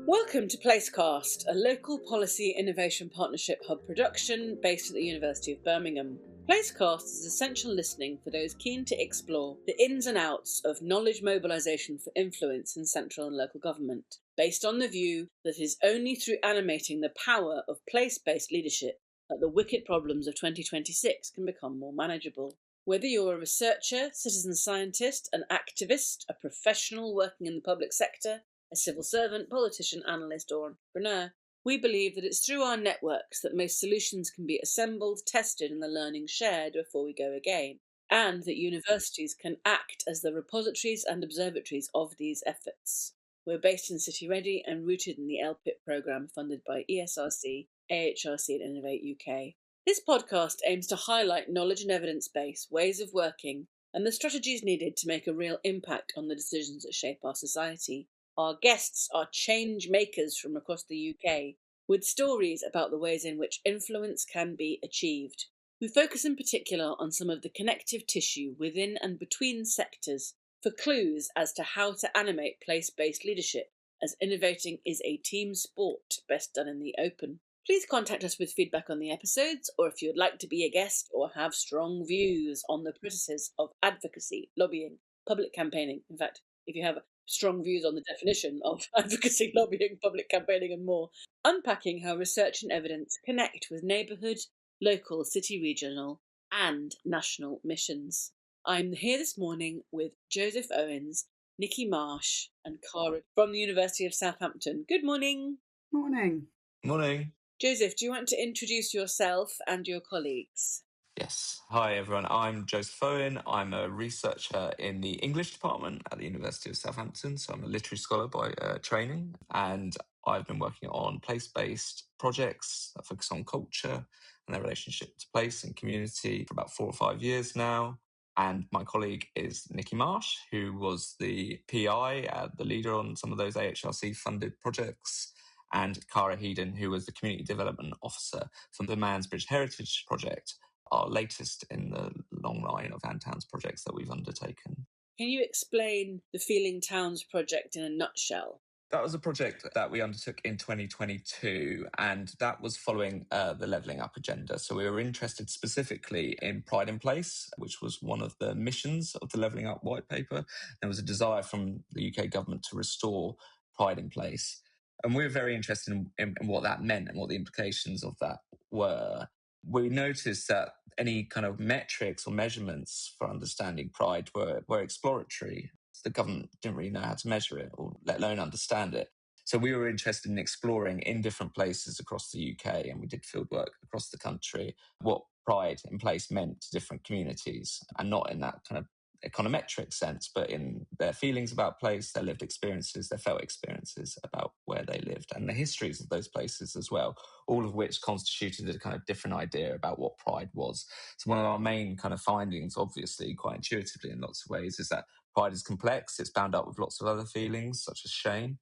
Welcome to Placecast, a local policy innovation partnership hub production based at the University of Birmingham. Placecast is essential listening for those keen to explore the ins and outs of knowledge mobilisation for influence in central and local government, based on the view that it is only through animating the power of place-based leadership that the wicked problems of 2026 can become more manageable. Whether you're a researcher, citizen scientist, an activist, a professional working in the public sector, a civil servant, politician, analyst or entrepreneur, we believe that it's through our networks that most solutions can be assembled, tested and the learning shared before we go again, and that universities can act as the repositories and observatories of these efforts. We're based in City-REDI and rooted in the LPIP programme funded by ESRC, AHRC and Innovate UK. This podcast aims to highlight knowledge and evidence-based ways of working and the strategies needed to make a real impact on the decisions that shape our society. Our guests are change makers from across the UK, with stories about the ways in which influence can be achieved. We focus in particular on some of the connective tissue within and between sectors for clues as to how to animate place-based leadership, as innovating is a team sport best done in the open. Please contact us with feedback on the episodes, or if you'd like to be a guest or have strong views on the processes of advocacy, lobbying, public campaigning. In fact, if you have strong views on the definition of advocacy, lobbying, public campaigning and more, unpacking how research and evidence connect with neighbourhood, local, city, regional and national missions. I'm here this morning with Joseph Owen, Nicky Marsh and Cara from the University of Southampton. Good morning. Morning. Morning. Joseph, do you want to introduce yourself and your colleagues? Yes. Hi, everyone. I'm Joseph Owen. I'm a researcher in the English department at the University of Southampton. So I'm a literary scholar by training. And I've been working on place-based projects that focus on culture and their relationship to place and community for about 4 or 5 years now. And my colleague is Nicky Marsh, who was the PI, the leader on some of those AHRC-funded projects, and Cara Headon, who was the Community Development Officer from the Mansbridge Heritage Project, our latest in the long line of Towns projects that we've undertaken. Can you explain the Feeling Towns project in a nutshell? That was a project that we undertook in 2022, and that was following the Levelling Up agenda. So we were interested specifically in Pride in Place, which was one of the missions of the Levelling Up white paper. There was a desire from the UK government to restore Pride in Place. And we were very interested in what that meant and what the implications of that were. We noticed that any kind of metrics or measurements for understanding pride were exploratory. The government didn't really know how to measure it, or let alone understand it. So we were interested in exploring in different places across the UK, and we did field work across the country, what pride in place meant to different communities, and not in that kind of econometric sense, but in their feelings about place, their lived experiences, their felt experiences about where they lived, and the histories of those places as well, all of which constituted a kind of different idea about what pride was. So one of our main kind of findings, obviously, quite intuitively in lots of ways, is that pride is complex. It's bound up with lots of other feelings, such as shame,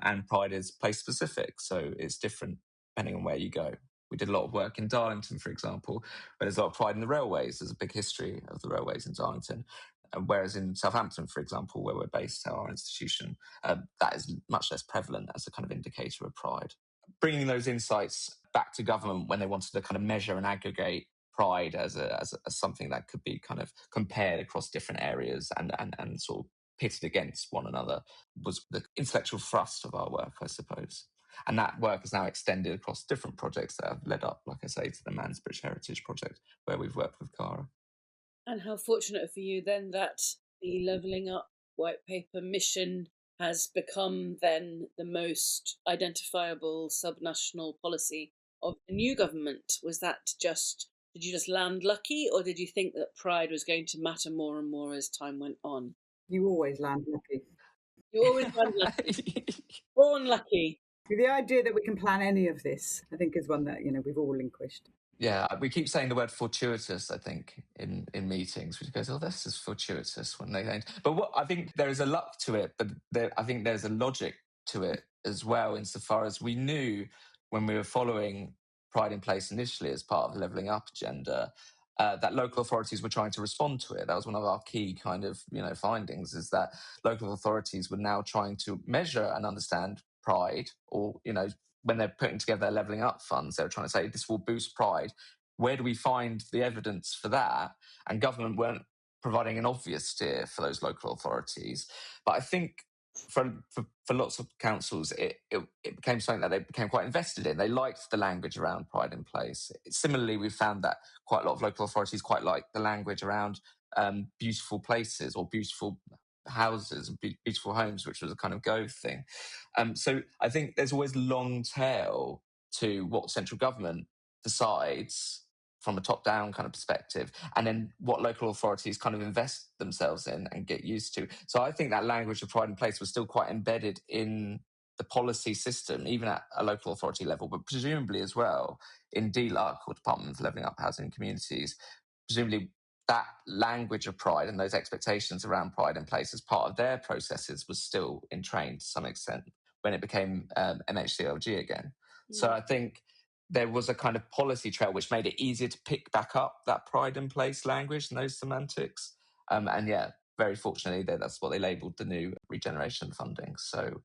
and pride is place-specific, so it's different depending on where you go. We did a lot of work in Darlington, for example, where there's a lot of pride in the railways. There's a big history of the railways in Darlington. Whereas in Southampton, for example, where we're based, our institution, that is much less prevalent as a kind of indicator of pride. Bringing those insights back to government when they wanted to kind of measure and aggregate pride as something that could be kind of compared across different areas and sort of pitted against one another was the intellectual thrust of our work, I suppose. And that work is now extended across different projects that have led up, like I say, to the Mansbridge Heritage Project, where we've worked with Cara. And how fortunate for you then that the Levelling Up white paper mission has become then the most identifiable subnational policy of the new government. Did you just land lucky, or did you think that pride was going to matter more and more as time went on? You always land lucky. You always land lucky. Born lucky. The idea that we can plan any of this, I think, is one that, we've all relinquished. Yeah, we keep saying the word fortuitous, I think, in meetings. We go, this is fortuitous when they don't. But what I think there is a luck to it, but I think there's a logic to it as well, insofar as we knew when we were following Pride in Place initially as part of the Levelling Up agenda, that local authorities were trying to respond to it. That was one of our key kind of, findings, is that local authorities were now trying to measure and understand pride, or, when they're putting together their levelling up funds, they're trying to say this will boost pride. Where do we find the evidence for that? And government weren't providing an obvious steer for those local authorities. But I think for lots of councils, it became something that they became quite invested in. They liked the language around pride in place. Similarly, we found that quite a lot of local authorities quite like the language around beautiful places or beautiful houses and beautiful homes, which was a kind of go thing. So I think there's always long tail to what central government decides from a top-down kind of perspective, and then what local authorities kind of invest themselves in and get used to. So I think that language of pride in place was still quite embedded in the policy system, even at a local authority level, but presumably as well in DLUC, or Department for Levelling Up Housing and Communities. Presumably that language of pride and those expectations around pride in place as part of their processes was still entrained to some extent when it became MHCLG again. So I think there was a kind of policy trail which made it easier to pick back up that pride in place language and those semantics. And yeah, very fortunately, that's what they labelled the new regeneration funding. So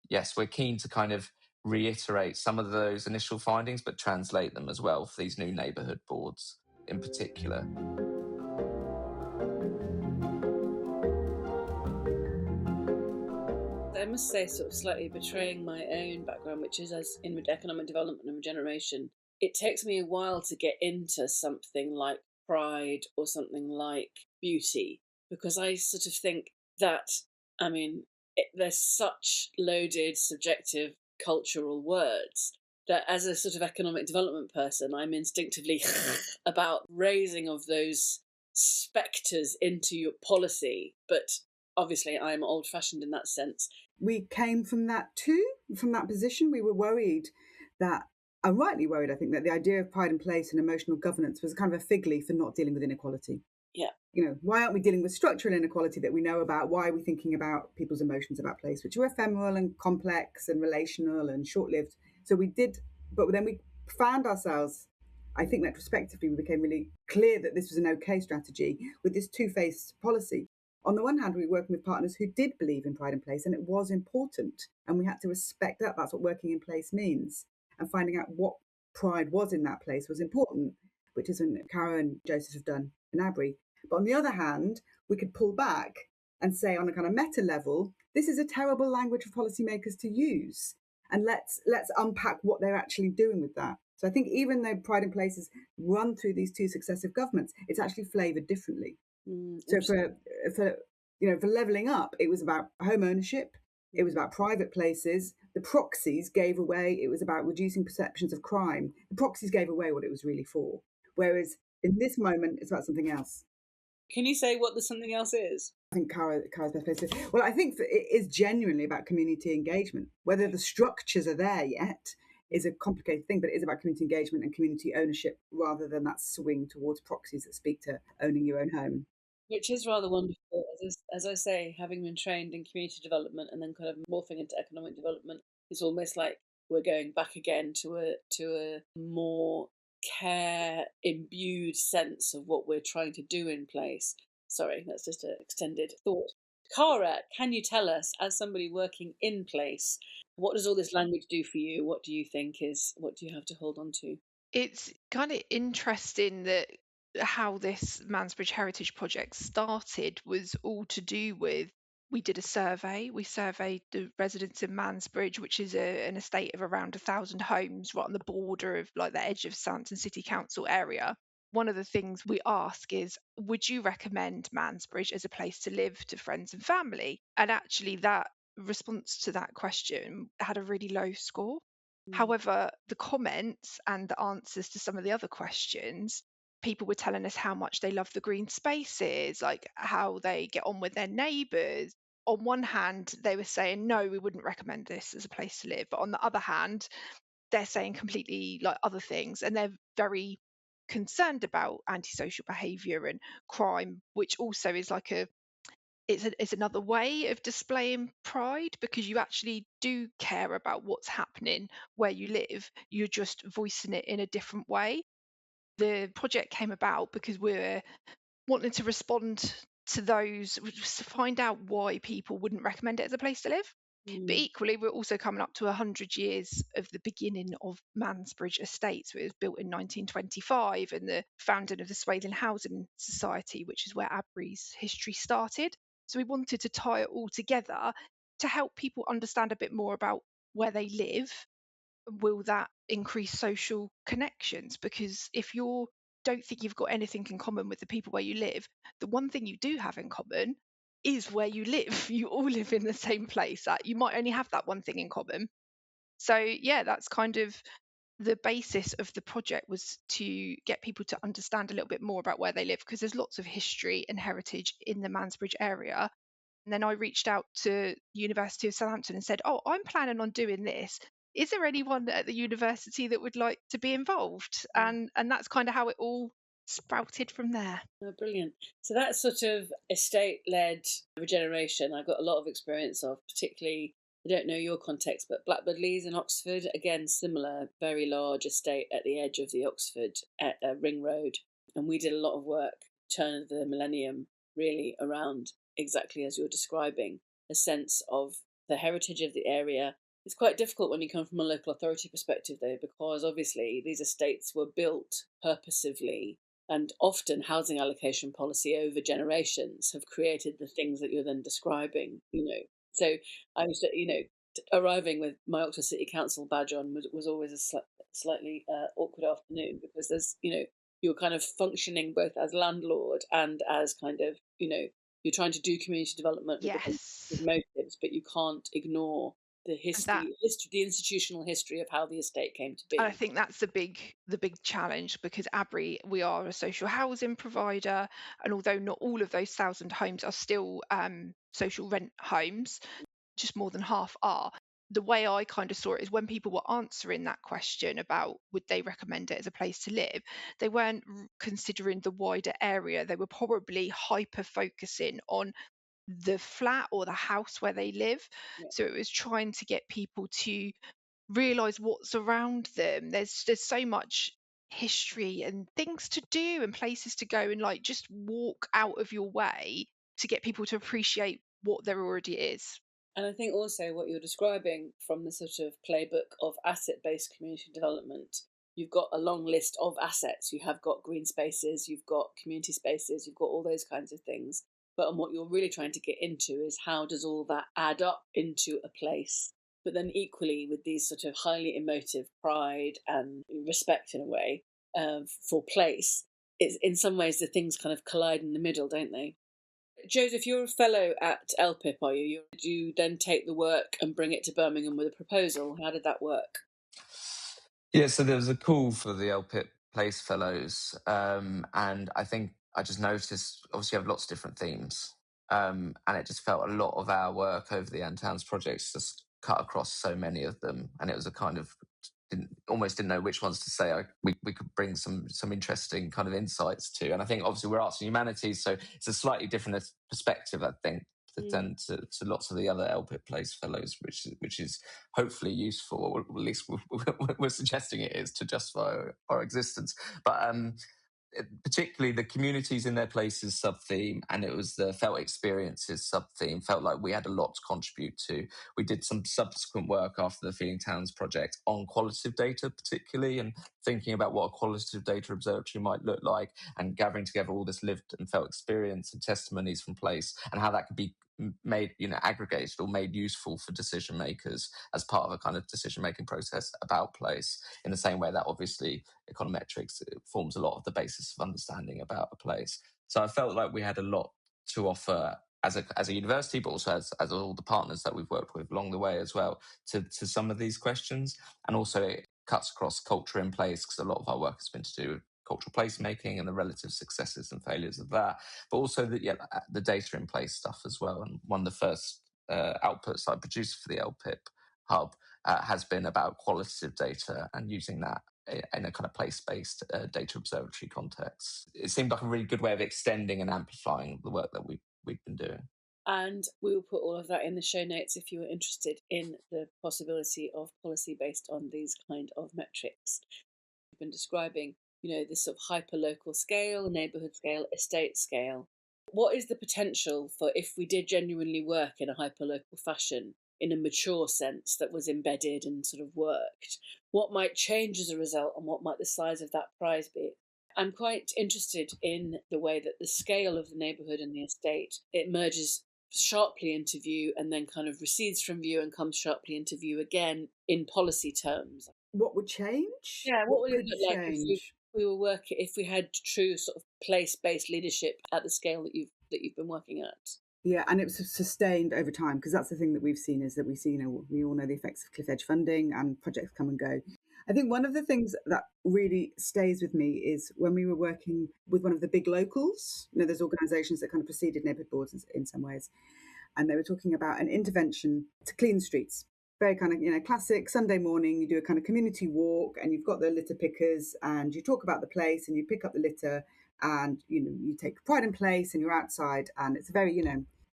yes, we're keen to kind of reiterate some of those initial findings, but translate them as well for these new neighbourhood boards in particular. I must say, sort of slightly betraying my own background, which is as in economic development and regeneration, it takes me a while to get into something like pride or something like beauty, because I sort of think that, there's such loaded, subjective, cultural words that as a sort of economic development person, I'm instinctively about raising of those spectres into your policy. But obviously, I'm old-fashioned in that sense. We came from that too, from that position. We were worried that, and rightly worried, I think, that the idea of pride in place and emotional governance was kind of a fig leaf for not dealing with inequality. Yeah. Why aren't we dealing with structural inequality that we know about? Why are we thinking about people's emotions about place, which are ephemeral and complex and relational and short-lived? So we did, but then we found ourselves, I think retrospectively, we became really clear that this was an okay strategy with this two-faced policy. On the one hand, we were working with partners who did believe in pride in place, and it was important, and we had to respect that. That's what working in place means. And finding out what pride was in that place was important, which is what Cara and Joseph have done in Abry. But on the other hand, we could pull back and say on a kind of meta level, this is a terrible language for policymakers to use. And let's unpack what they're actually doing with that. So I think even though pride in place has run through these two successive governments, it's actually flavoured differently. So for levelling up, it was about home ownership, it was about private places. The proxies gave away, it was about reducing perceptions of crime. The proxies gave away what it was really for. Whereas in this moment, it's about something else. Can you say what the something else is? I think Cara's best place to. Well, I think it is genuinely about community engagement. Whether the structures are there yet is a complicated thing, but it is about community engagement and community ownership rather than that swing towards proxies that speak to owning your own home. Which is rather wonderful. As I say, having been trained in community development and then kind of morphing into economic development, it's almost like we're going back again to a more care-imbued sense of what we're trying to do in place. Sorry, that's just an extended thought. Cara, can you tell us, as somebody working in place, what does all this language do for you? What do you have to hold on to? It's kind of interesting that how this Mansbridge Heritage Project started was all to do with, we did a survey. We surveyed the residents in Mansbridge, which is an estate of around 1,000 homes right on the border of like the edge of Southampton City Council area. One of the things we ask is, would you recommend Mansbridge as a place to live to friends and family? And actually that response to that question had a really low score. However, the comments and the answers to some of the other questions, people were telling us how much they love the green spaces, like how they get on with their neighbours. On one hand, they were saying, no, we wouldn't recommend this as a place to live. But on the other hand, they're saying completely like other things. And they're very concerned about antisocial behaviour and crime, which also is like it's another way of displaying pride, because you actually do care about what's happening where you live. You're just voicing it in a different way. The project came about because we're wanting to respond to those, to find out why people wouldn't recommend it as a place to live. But equally, we're also coming up to 100 years of the beginning of Mansbridge Estates. It was built in 1925, and the founding of the Swathing Housing Society, which is where Abbury's history started. So we wanted to tie it all together to help people understand a bit more about where they live. Will that increase social connections? Because if you don't think you've got anything in common with the people where you live, the one thing you do have in common is where you live. You all live in the same place. You might only have that one thing in common. So yeah, that's kind of the basis of the project, was to get people to understand a little bit more about where they live, because there's lots of history and heritage in the Mansbridge area. And then I reached out to the University of Southampton and said, oh, I'm planning on doing this. Is there anyone at the university that would like to be involved? And that's kind of how it all sprouted from there. Oh, brilliant. So that sort of estate-led regeneration I've got a lot of experience of, particularly, I don't know your context, but Blackbird Leys in Oxford, again, similar, very large estate at the edge of the Oxford Ring Road. And we did a lot of work, turn of the millennium, really around exactly as you're describing, a sense of the heritage of the area. It's quite difficult when you come from a local authority perspective, though, because obviously these estates were built purposively, and often housing allocation policy over generations have created the things that you're then describing, So I was, arriving with my Oxford City Council badge on was always a slightly awkward afternoon, because there's, you're kind of functioning both as landlord and as kind of, you're trying to do community development with motives, but you can't ignore the history, the institutional history of how the estate came to be. And I think that's the big challenge, because Abbury, we are a social housing provider, and although not all of those 1,000 homes are still social rent homes, just more than half are. The way I kind of saw it is, when people were answering that question about would they recommend it as a place to live, they weren't considering the wider area. They were probably hyper focusing on the flat or the house where they live. Yeah. So it was trying to get people to realize what's around them. There's so much history and things to do and places to go, and like just walk out of your way to get people to appreciate what there already is. And I think also what you're describing from the sort of playbook of asset-based community development, you've got a long list of assets. You have got green spaces, you've got community spaces, you've got all those kinds of things. But what you're really trying to get into is, how does all that add up into a place? But then equally, with these sort of highly emotive pride and respect, in a way, for place, it's, in some ways, the things kind of collide in the middle, don't they? Joseph, you're a fellow at LPIP, are you? Do you then take the work and bring it to Birmingham with a proposal? How did that work? Yeah, so there was a call for the LPIP Place Fellows, and I think I just noticed, obviously you have lots of different themes, and it just felt a lot of our work over the End Towns projects just cut across so many of them, and it was a kind of, almost didn't know which ones to say. We could bring some interesting kind of insights to, and I think obviously we're arts and humanities, so it's a slightly different perspective, I think, than to lots of the other LPIP Place Fellows, which is hopefully useful, or at least we're suggesting it is, to justify our existence. But particularly the communities in their places sub-theme, and it was the felt experiences sub-theme, felt like we had a lot to contribute to. We did some subsequent work after the Feeling Towns project on qualitative data particularly, and thinking about what a qualitative data observatory might look like, and gathering together all this lived and felt experience and testimonies from place, and how that could be made, aggregated or made useful for decision makers as part of a kind of decision making process about place, in the same way that obviously econometrics forms a lot of the basis of understanding about a place. So I felt like we had a lot to offer as a university, but also as all the partners that we've worked with along the way as well, to some of these questions. And also it cuts across culture in place, because a lot of our work has been to do with cultural placemaking and the relative successes and failures of that, but also the data in place stuff as well. And one of the first outputs I produced for the LPIP hub has been about qualitative data and using that in a kind of place-based data observatory context. It seemed like a really good way of extending and amplifying the work that we've been doing. And we will put all of that in the show notes if you are interested in the possibility of policy based on these kind of metrics. We've been describing, this sort of hyper-local scale, neighbourhood scale, estate scale. What is the potential for, if we did genuinely work in a hyper-local fashion, in a mature sense that was embedded and sort of worked? What might change as a result, and what might the size of that prize be? I'm quite interested in the way that the scale of the neighbourhood and the estate, it merges sharply into view and then kind of recedes from view and comes sharply into view again in policy terms. What would change? Yeah, what would it could look like change? if we were working, if we had true sort of place-based leadership at the scale that you've been working at? Yeah, and it was sustained over time, because that's the thing that we've seen, is that we see, we all know the effects of cliff edge funding and projects come and go. I think one of the things that really stays with me is when we were working with one of the big locals. There's organisations that kind of preceded neighbourhood boards in some ways, and they were talking about an intervention to clean streets. Very kind of, classic Sunday morning, you do a kind of community walk and you've got the litter pickers and you talk about the place and you pick up the litter and, you take pride in place and you're outside, and it's a very,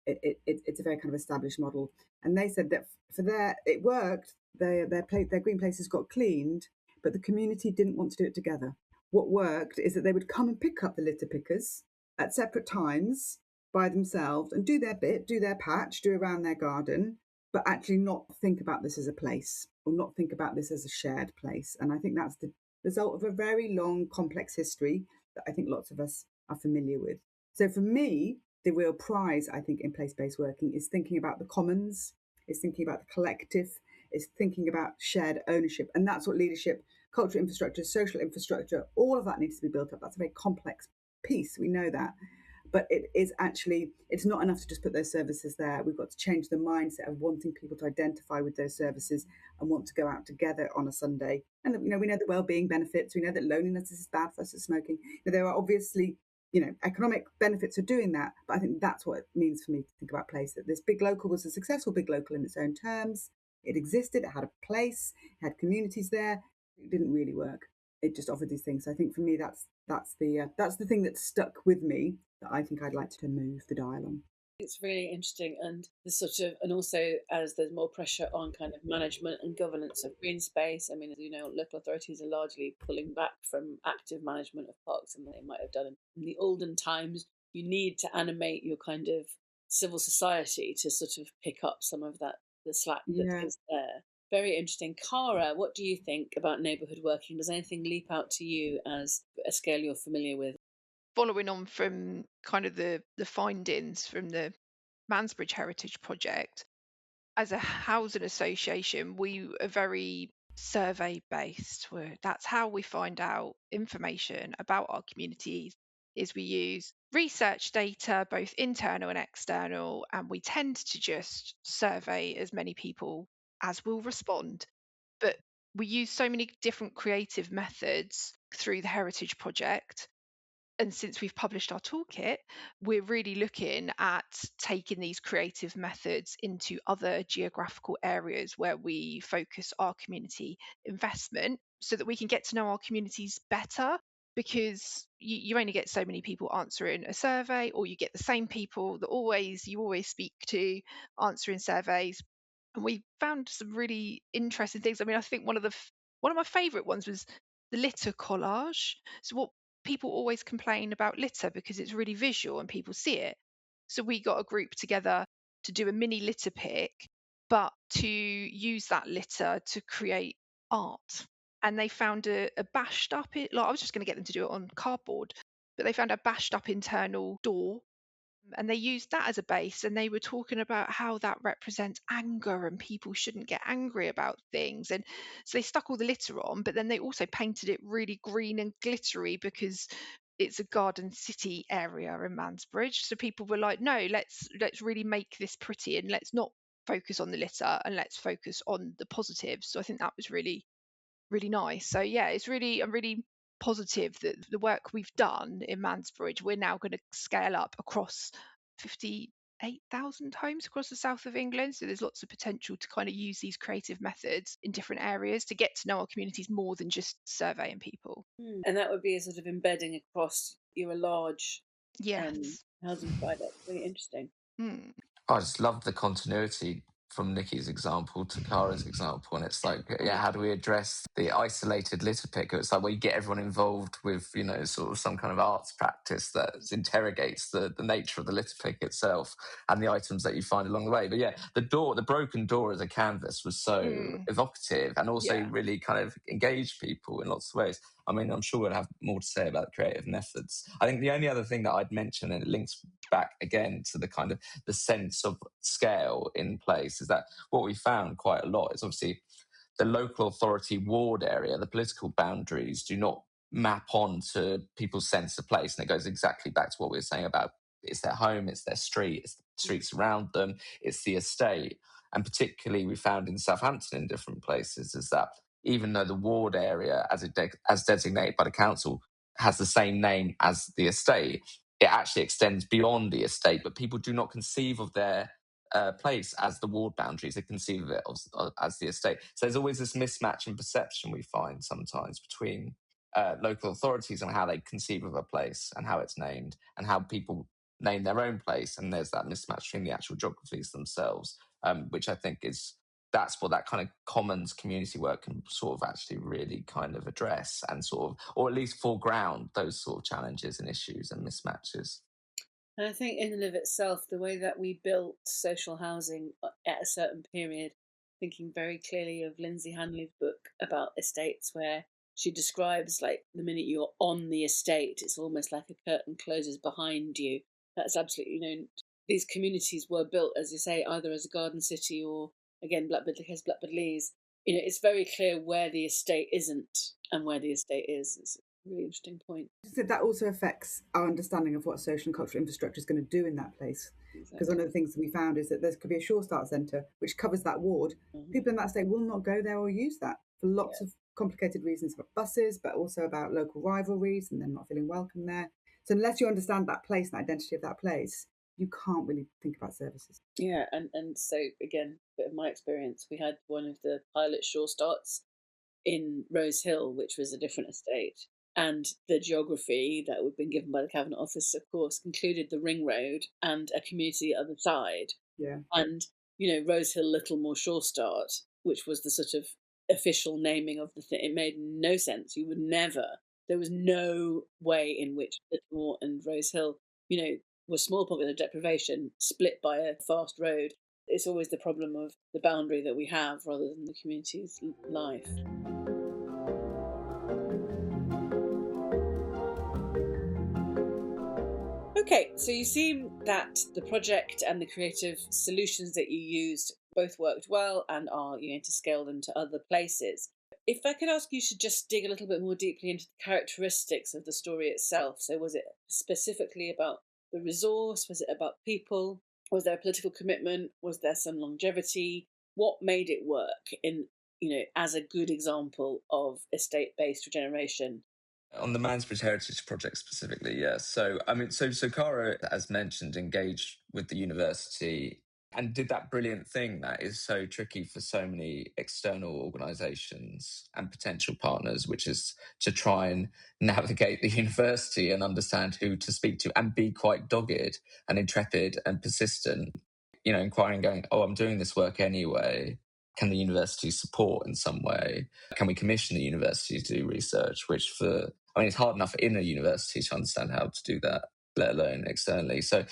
it's a very kind of established model. And they said that it worked. Their green places got cleaned, but the community didn't want to do it together. What worked is that they would come and pick up the litter pickers at separate times by themselves and do their bit, do their patch, do around their garden, but actually not think about this as a place or not think about this as a shared place. And I think that's the result of a very long, complex history that I think lots of us are familiar with. So for me, the real prize, I think, in place-based working is thinking about the commons, is thinking about the collective, is thinking about shared ownership. And that's what leadership, cultural infrastructure, social infrastructure, all of that needs to be built up. That's a very complex piece. We know that. But it's not enough to just put those services there. We've got to change the mindset of wanting people to identify with those services and want to go out together on a Sunday. And, we know the well-being benefits. We know that loneliness is bad for us as smoking. There are obviously, economic benefits of doing that. But I think that's what it means for me to think about place, that this big local was a successful big local in its own terms. It existed, it had a place, it had communities there. It didn't really work. It just offered these things. So I think for me, that's the thing that stuck with me, that I think I'd like to move the dial on. It's really interesting, and and also as there's more pressure on kind of management and governance of green space. I mean, local authorities are largely pulling back from active management of parks than they might have done in the olden times. You need to animate your kind of civil society to sort of pick up some of the slack that is there. Very interesting. Cara, what do you think about neighbourhood working? Does anything leap out to you as a scale you're familiar with? Following on from kind of the findings from the Mansbridge Heritage Project, as a housing association, we are very survey based. That's how we find out information about our communities. Is we use research data, both internal and external, and we tend to just survey as many people as will respond. But we use so many different creative methods through the Heritage Project. And since we've published our toolkit, we're really looking at taking these creative methods into other geographical areas where we focus our community investment, so that we can get to know our communities better. Because you only get so many people answering a survey, or you get the same people that you always speak to answering surveys. And we found some really interesting things. I mean, I think one of my favourite ones was the litter collage. So what people always complain about litter, because it's really visual and people see it. So we got a group together to do a mini litter pick, but to use that litter to create art. And they found a bashed up, I was just going to get them to do it on cardboard, but they found a bashed up internal door, and they used that as a base, and they were talking about how that represents anger and people shouldn't get angry about things. And so they stuck all the litter on, but then they also painted it really green and glittery, because it's a garden city area in Mansbridge. So people were like, no, let's really make this pretty, and let's not focus on the litter, and let's focus on the positives. So I think that was really, really nice. So yeah, I'm really positive that the work we've done in Mansbridge, we're now going to scale up across 58,000 homes across the south of England. So there's lots of potential to kind of use these creative methods in different areas to get to know our communities more than just surveying people. And that would be a sort of embedding across your large Yes. housing project. Really interesting. I just love the continuity from Nicky's example to Cara's example, and it's like, yeah, how do we address the isolated litter picker? It's like, well, you get everyone involved with, sort of some kind of arts practice that interrogates the nature of the litter pick itself and the items that you find along the way. But yeah, the broken door as a canvas was so evocative and also really kind of engaged people in lots of ways. I mean, I'm sure we'll have more to say about creative methods. I think the only other thing that I'd mention, and it links back again to the kind of the sense of scale in place, is that what we found quite a lot is obviously the local authority ward area, the political boundaries do not map on to people's sense of place. And it goes exactly back to what we were saying about it's their home, it's their street, it's the streets around them, it's the estate. And particularly we found in Southampton in different places is that even though the ward area, as designated by the council, has the same name as the estate, it actually extends beyond the estate, but people do not conceive of their place as the ward boundaries. They conceive of it as the estate. So there's always this mismatch in perception we find sometimes between local authorities and how they conceive of a place and how it's named and how people name their own place. And there's that mismatch between the actual geographies themselves, which I think that's what that kind of commons community work can sort of actually really kind of address and sort of, or at least foreground those sort of challenges and issues and mismatches. And I think in and of itself, the way that we built social housing at a certain period, thinking very clearly of Lindsay Hanley's book about estates, where she describes like the minute you're on the estate, it's almost like a curtain closes behind you. That's absolutely, these communities were built, as you say, either as a garden city or, again, Blackbird Leys. It's very clear where the estate isn't and where the estate is. It's a really interesting point. So that also affects our understanding of what social and cultural infrastructure is going to do in that place. Because one of the things that we found is that there could be a Sure Start centre which covers that ward. People in that estate will not go there or use that for lots of complicated reasons about buses, but also about local rivalries and them not feeling welcome there. So unless you understand that place and identity of that place, you can't really think about services. Yeah, and so again, a bit of my experience, we had one of the pilot Sure Starts in Rose Hill, which was a different estate. And the geography that had been given by the Cabinet Office, of course, included the ring road and a community the other side. Yeah. And, Rose Hill Littlemore Sure Start, which was the sort of official naming of the thing, it made no sense. There was no way in which Littlemore and Rose Hill, were small pockets of deprivation split by a fast road. It's always the problem of the boundary that we have rather than the community's life. Okay, so you seem that the project and the creative solutions that you used both worked well and are going to scale them to other places. If I could ask you to just dig a little bit more deeply into the characteristics of the story itself. So was it specifically about the resource? Was it about people? Was there a political commitment? Was there some longevity? What made it work as a good example of estate-based regeneration? On the Mansbridge Heritage Project specifically, yes. So Cara, as mentioned, engaged with the university and did that brilliant thing that is so tricky for so many external organisations and potential partners, which is to try and navigate the university and understand who to speak to and be quite dogged and intrepid and persistent, inquiring, going, oh, I'm doing this work anyway. Can the university support in some way? Can we commission the university to do research? It's hard enough in a university to understand how to do that, let alone externally. So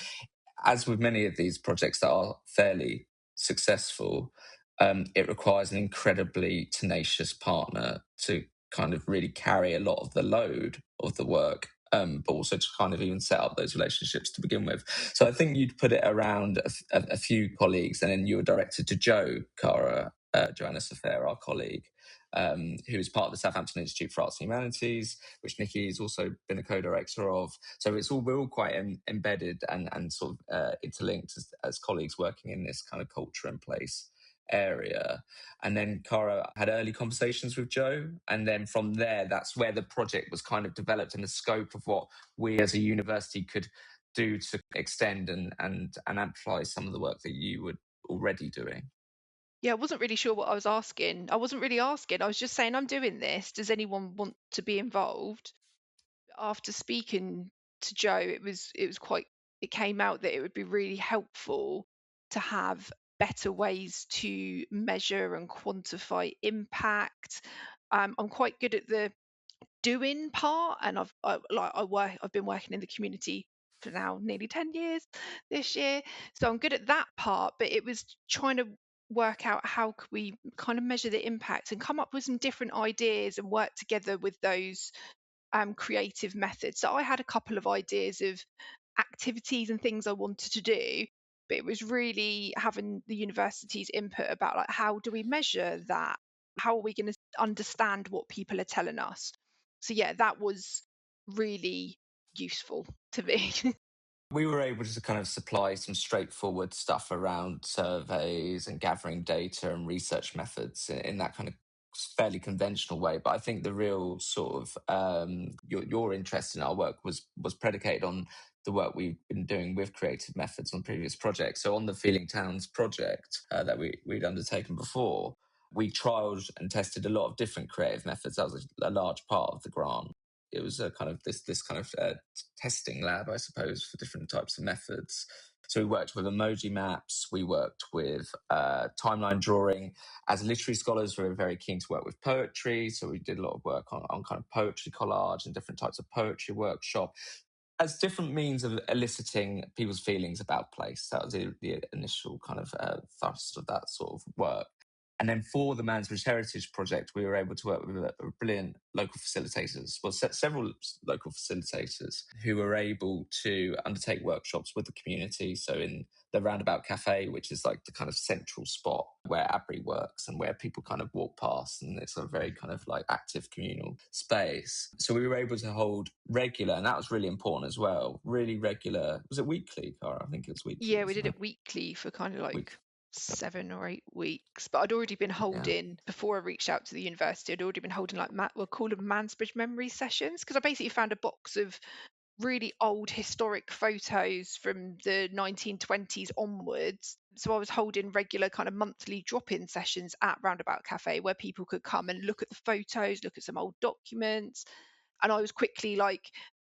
as with many of these projects that are fairly successful, it requires an incredibly tenacious partner to kind of really carry a lot of the load of the work, but also to kind of even set up those relationships to begin with. So I think you'd put it around a few colleagues, and then you were directed to Cara, Joanna Safair, our colleague, who is part of the Southampton Institute for Arts and Humanities, which Nicky has also been a co-director of. So we're all quite embedded and sort of interlinked as colleagues working in this kind of culture and place area. And then Cara had early conversations with Jo, and then from there, that's where the project was kind of developed and the scope of what we as a university could do to extend and amplify some of the work that you were already doing. Yeah, I wasn't really sure what I was asking. I wasn't really asking. I was just saying, I'm doing this. Does anyone want to be involved? After speaking to Jo, it came out that it would be really helpful to have better ways to measure and quantify impact. I'm quite good at the doing part, and I've been working in the community for now nearly 10 years this year, so I'm good at that part. But it was trying to work out how could we kind of measure the impact and come up with some different ideas and work together with those creative methods. So I had a couple of ideas of activities and things I wanted to do, but it was really having the university's input about like, how do we measure that? How are we going to understand what people are telling us? So yeah, that was really useful to me. We were able to kind of supply some straightforward stuff around surveys and gathering data and research methods in that kind of fairly conventional way. But I think the real sort of your interest in our work was predicated on the work we've been doing with creative methods on previous projects. So on the Feeling Towns project that we'd undertaken before, we trialled and tested a lot of different creative methods. That was a large part of the grant. It was a kind of this kind of testing lab, I suppose, for different types of methods. So we worked with emoji maps, we worked with timeline drawing. As literary scholars, we were very keen to work with poetry, so we did a lot of work on kind of poetry collage and different types of poetry workshop as different means of eliciting people's feelings about place. That was the initial kind of thrust of that sort of work. And then for the Mansbridge Heritage Project, we were able to work with brilliant local facilitators, well, several local facilitators who were able to undertake workshops with the community. So in the Roundabout Cafe, which is like the kind of central spot where ABRI works and where people kind of walk past, and it's a very kind of like active communal space. So we were able to hold regular, and that was really important as well, really regular. Was it weekly, Cara? I think it was weekly. Yeah, we did it weekly for kind of like 7 or 8 weeks, but I'd already been holding before I reached out to the university. I'd already been holding like we'll call them Mansbridge memory sessions, because I basically found a box of really old historic photos from the 1920s onwards. So I was holding regular kind of monthly drop-in sessions at Roundabout Cafe where people could come and look at the photos, look at some old documents, and I was quickly like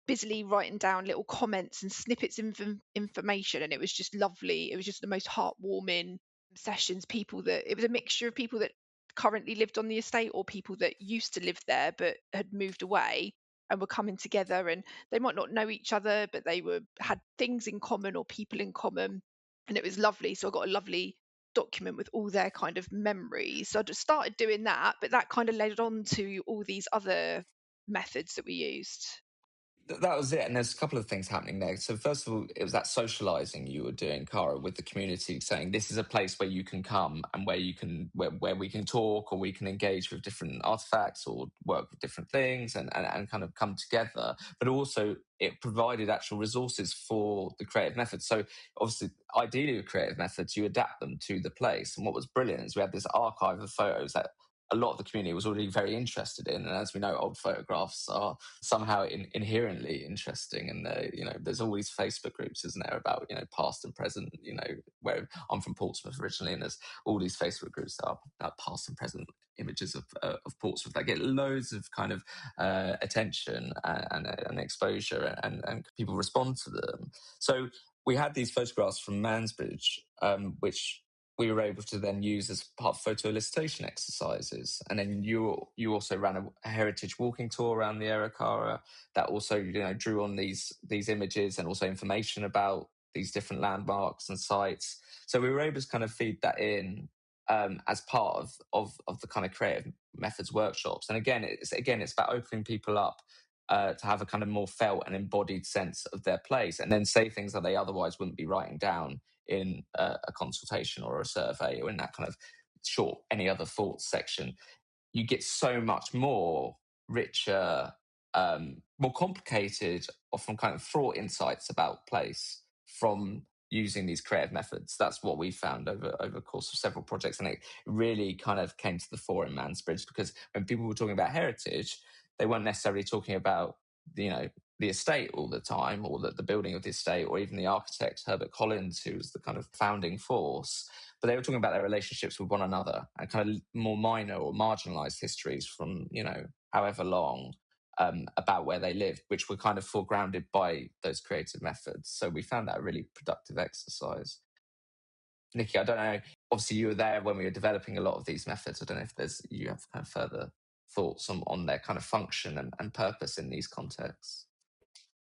busily writing down little comments and snippets of information, and it was just lovely. It was just the most heartwarming sessions. It was a mixture of people that currently lived on the estate or people that used to live there but had moved away and were coming together, and they might not know each other, but they had things in common or people in common, and it was lovely. So I got a lovely document with all their kind of memories. So I just started doing that, but that kind of led on to all these other methods that we used. That was it. And there's a couple of things happening there. So first of all, it was that socializing you were doing, Cara, with the community, saying this is a place where you can come and where we can talk or we can engage with different artifacts or work with different things and kind of come together. But also it provided actual resources for the creative methods. So obviously, ideally with creative methods, you adapt them to the place. And what was brilliant is we had this archive of photos that a lot of the community was already very interested in. And as we know, old photographs are somehow inherently interesting. And there's all these Facebook groups, isn't there, about, past and present, where I'm from Portsmouth originally, and there's all these Facebook groups that are about past and present images of Portsmouth that get loads of kind of attention and exposure, and people respond to them. So we had these photographs from Mansbridge, which we were able to then use as part of photo elicitation exercises. And then you also ran a heritage walking tour around the area, Cara, that also drew on these images and also information about these different landmarks and sites. So we were able to kind of feed that in as part of the kind of creative methods workshops. And again, it's about opening people up to have a kind of more felt and embodied sense of their place, and then say things that they otherwise wouldn't be writing down in a consultation or a survey or in that kind of short any other thoughts section. You get so much more richer, more complicated, often kind of fraught insights about place from using these creative methods. That's what we found over the course of several projects. And it really kind of came to the fore in Mansbridge, because when people were talking about heritage, they weren't necessarily talking about, the estate all the time, or the building of the estate, or even the architect, Herbert Collins, who was the kind of founding force. But they were talking about their relationships with one another and kind of more minor or marginalized histories from, however long, about where they lived, which were kind of foregrounded by those creative methods. So we found that a really productive exercise. Nicky, I don't know, obviously you were there when we were developing a lot of these methods. I don't know if you have kind of further thoughts on their kind of function and purpose in these contexts.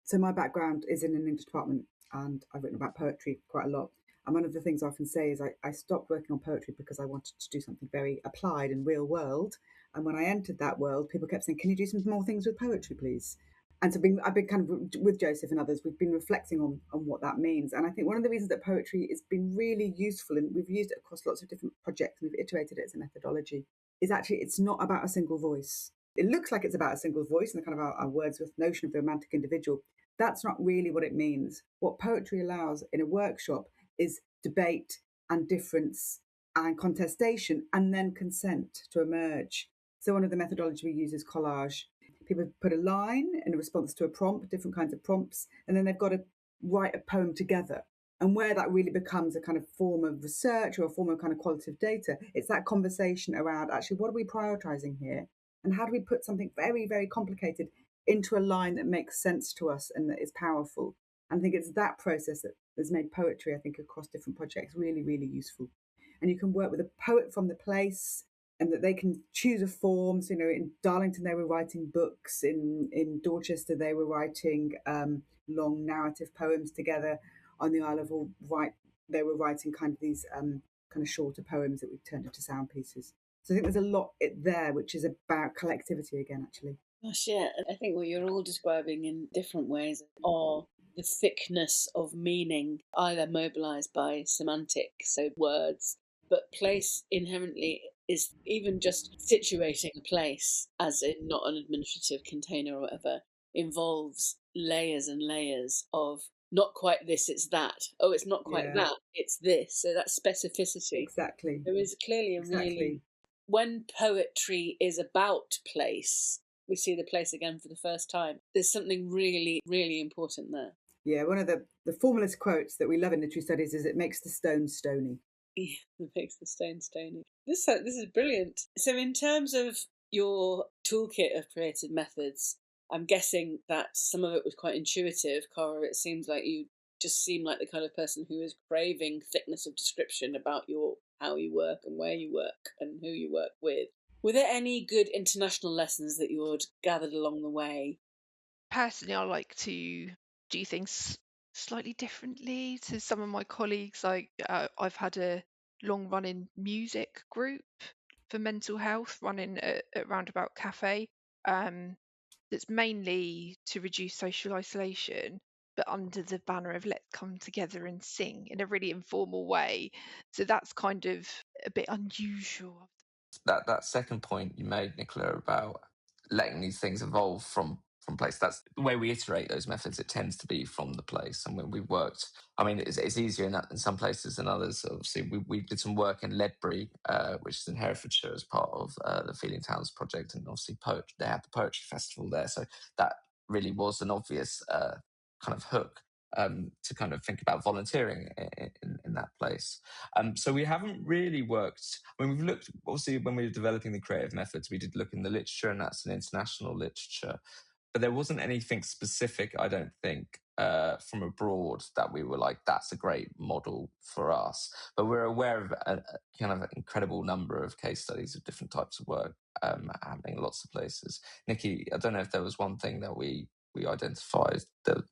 So my background is in an English department, and I've written about poetry quite a lot. And one of the things I often say is I stopped working on poetry because I wanted to do something very applied and real world. And when I entered that world, people kept saying, "Can you do some more things with poetry, please?" And so I've been kind of with Joseph and others, we've been reflecting on what that means. And I think one of the reasons that poetry has been really useful, and we've used it across lots of different projects, and we've iterated it as a methodology, is actually it's not about a single voice. It looks like it's about a single voice and the kind of our Wordsworth notion of the romantic individual. That's not really what it means. What poetry allows in a workshop is debate and difference and contestation and then consent to emerge. So one of the methodology we use is collage. People put a line in response to a prompt, different kinds of prompts, and then they've got to write a poem together. And where that really becomes a kind of form of research or a form of kind of qualitative data, it's that conversation around actually what are we prioritizing here? And how do we put something very, very complicated into a line that makes sense to us and that is powerful? And I think it's that process that has made poetry, I think, across different projects really, really useful. And you can work with a poet from the place and that they can choose a form. So, in Darlington, they were writing books. In Dorchester, they were writing long narrative poems together. On the Isle of Wight, they were writing kind of these kind of shorter poems that we've turned into sound pieces. So I think there's a lot there, which is about collectivity again, actually. Gosh, yeah. I think what you're all describing in different ways are the thickness of meaning, either mobilised by semantic, so words, but place inherently is even just situating a place as in not an administrative container or whatever involves layers and layers of not quite this, it's that. Oh, it's not quite that, it's this. So that specificity. Exactly. There is clearly a really... When poetry is about place, we see the place again for the first time. There's something really, really important there. Yeah, one of the formalist quotes that we love in literary studies is, "It makes the stone stony." Yeah, it makes the stone stony. This is brilliant. So in terms of your toolkit of creative methods, I'm guessing that some of it was quite intuitive. Cara, it seems like you just seem like the kind of person who is craving thickness of description about how you work and where you work and who you work with. Were there any good international lessons that you had gathered along the way? Personally, I like to do things slightly differently to some of my colleagues. I've had a long-running music group for mental health running at Roundabout Cafe. That's mainly to reduce social isolation, but under the banner of let's come together and sing in a really informal way. So that's kind of a bit unusual. That second point you made, Nicola, about letting these things evolve from place, that's the way we iterate those methods. It tends to be from the place. And when we worked, I mean, it's easier in some places than others. Obviously, we did some work in Ledbury, which is in Herefordshire, as part of the Feeling Towns project, and obviously they had the poetry festival there, so that really was an obvious kind of hook to kind of think about volunteering in that place. So we haven't really worked, I mean, we've looked, obviously, when we were developing the creative methods, we did look in the literature, and that's an international literature. But there wasn't anything specific, I don't think, from abroad that we were like, that's a great model for us. But we're aware of a kind of incredible number of case studies of different types of work happening in lots of places. Nicky, I don't know if there was one thing that we identified, the